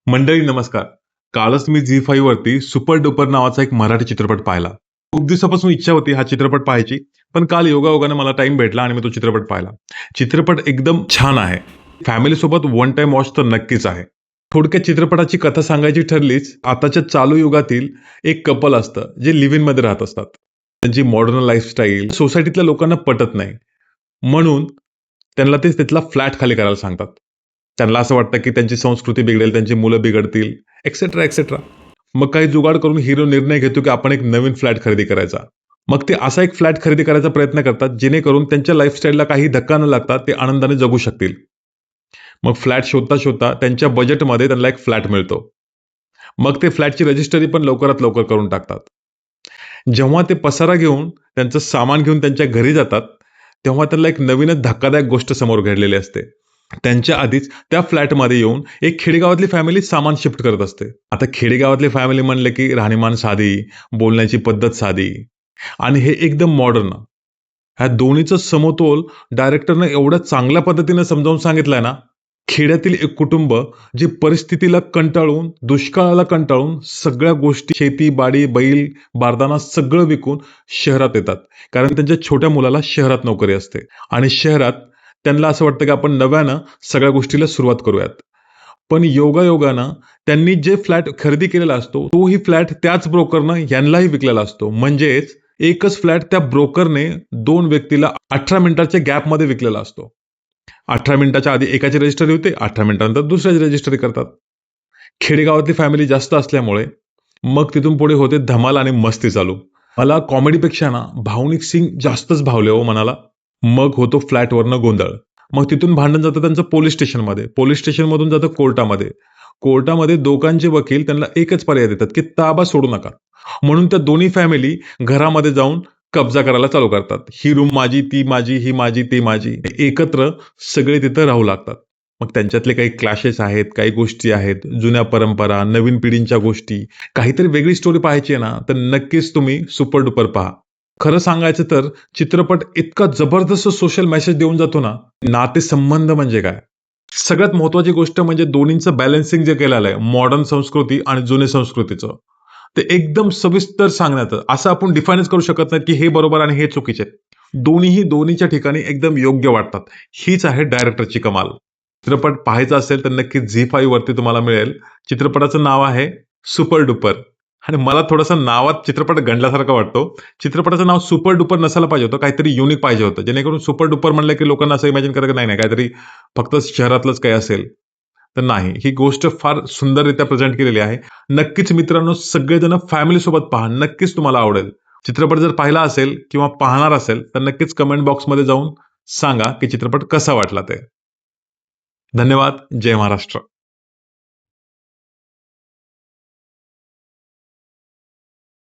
मंडळी नमस्कार. कालच मी झी5 वरती सुपर डुपर नावाचा एक मराठी चित्रपट पाहिला. खूप दिवसापासून इच्छा होती हा चित्रपट पाहायची, पण काल योगायोगाने मला टाइम भेटला आणि मी तो चित्रपट पाहिला. चित्रपट एकदम छान आहे. फॅमिली सोबत वन टाइम वॉच तर नक्कीच आहे. थोडक्यात चित्रपटाची कथा सांगायची ठरलीच, आताच्या चालू युगातील एक कपल असतं जे लिव्ह इन मध्ये राहत असतात. त्यांची मॉडर्न लाईफस्टाईल सोसायटीतल्या लोकांना पटत नाही, म्हणून त्यांना ते तिथला फ्लॅट खाली करायला सांगतात. त्यांना असं वाटतं की त्यांची संस्कृती बिघडेल, त्यांची मुलं बिघडतील, एक्सेट्रा एक्सेट्रा. मग काही जुगाड करून हिरो निर्णय घेतो की आपण एक नवीन फ्लॅट खरेदी करायचा. मग ते असा एक फ्लॅट खरेदी करायचा प्रयत्न करतात जेणेकरून त्यांच्या लाईफस्टाईलला काही धक्का न लागता ते आनंदाने जगू शकतील. मग फ्लॅट शोधता शोधता त्यांच्या बजेटमध्ये त्यांना एक फ्लॅट मिळतो. मग ते फ्लॅटची रजिस्ट्री पण लवकरात लवकर करून टाकतात. जेव्हा ते पसारा घेऊन त्यांचं सामान घेऊन त्यांच्या घरी जातात, तेव्हा त्यांना एक नवीनच धक्कादायक गोष्ट समोर घडलेली असते. त्यांच्या आधीच त्या फ्लॅटमध्ये येऊन एक खेडेगावातली फॅमिली सामान शिफ्ट करत असते. आता खेडेगावातली फॅमिली म्हणले की राहणीमान साधी, बोलण्याची पद्धत साधी आणि हे एकदम मॉडर्न. ह्या दोन्हीचं समतोल डायरेक्टरनं एवढ्या चांगल्या पद्धतीने समजावून सांगितलंय ना. खेड्यातील एक कुटुंब जे परिस्थितीला कंटाळून, दुष्काळाला कंटाळून सगळ्या गोष्टी शेती, बाडी, बैल, बारदाना सगळं विकून शहरात येतात. कारण त्यांच्या छोट्या मुलाला शहरात नोकरी असते आणि शहरात त्यांना असं वाटतं की आपण नव्यानं सगळ्या गोष्टीला सुरुवात करूयात. पण योगायोगानं त्यांनी जे फ्लॅट खरेदी केलेला असतो, तोही फ्लॅट त्याच ब्रोकरनं यांनाही विकलेला असतो. म्हणजेच एकच फ्लॅट त्या ब्रोकरने 2 व्यक्तीला 18 मिनिटाच्या गॅपमध्ये विकलेला असतो. 18 मिनिटाच्या आधी एकाची रजिस्ट्री होते, 18 मिनिटानंतर दुसऱ्याची रजिस्ट्री करतात. खेडेगावातली फॅमिली जास्त असल्यामुळे मग तिथून पुढे होते धमाल आणि मस्ती चालू. मला कॉमेडीपेक्षा ना भावनिक सीन जास्तच भावले हो मनाला. मग होतो फ्लॅटवरनं गोंधळ. मग तिथून भांडण जातं त्यांचं पोलीस स्टेशनमध्ये. पोलीस स्टेशनमधून जातं कोर्टामध्ये. कोर्टामध्ये दोघांचे वकील त्यांना एकच पर्याय देतात की ताबा सोडू नका. म्हणून त्या दोन्ही फॅमिली घरामध्ये जाऊन कब्जा करायला चालू करतात. ही रूम माझी, ती माझी, ही माझी, ती माझी. एकत्र सगळे तिथं राहू लागतात. मग त्यांच्यातले काही क्लॅशेस आहेत, काही गोष्टी आहेत, जुन्या परंपरा, नवीन पिढींच्या गोष्टी. काहीतरी वेगळी स्टोरी पाहायची आहे ना, तर नक्कीच तुम्ही सुपर डुपर पहा. खरं सांगायचं तर चित्रपट इतका जबरदस्त सोशल मेसेज देऊन जातो ना. नातेसंबंध म्हणजे काय? सगळ्यात महत्वाची गोष्ट म्हणजे दोन्हींचं बॅलन्सिंग जे केलेलं आहे, मॉडर्न संस्कृती आणि जुने संस्कृतीचं. ते एकदम सविस्तर सांगण्यात असं आपण डिफाईनच करू शकत नाही की हे बरोबर आणि हे चुकीचे. दोन्हीही दोन्हीच्या ठिकाणी एकदम योग्य वाटतात. हीच आहे डायरेक्टरची कमाल. चित्रपट पाहायचा असेल तर नक्कीच झी5 वरती तुम्हाला मिळेल. चित्रपटाचं नाव आहे सुपर डुपर. आणि मला थोडंसं नावात चित्रपट गणल्यासारखं वाटतो. चित्रपटाचं नाव सुपर डुपर नसायला पाहिजे होतं, काहीतरी युनिक पाहिजे होतं. जेणेकरून सुपर डुपर म्हणलं की लोकांना असं इमॅजिन करायचं नाही नाही काहीतरी फक्त शहरातलंच काही असेल. तर नाही, ही गोष्ट फार सुंदररित्या प्रेझेंट केलेली आहे. नक्कीच मित्रांनो सगळेजण फॅमिली सोबत पहा. नक्कीच तुम्हाला आवडेल. चित्रपट जर पाहिला असेल किंवा पाहणार असेल तर नक्कीच कमेंट बॉक्समध्ये जाऊन सांगा की चित्रपट कसा वाटला ते. धन्यवाद. जय महाराष्ट्र.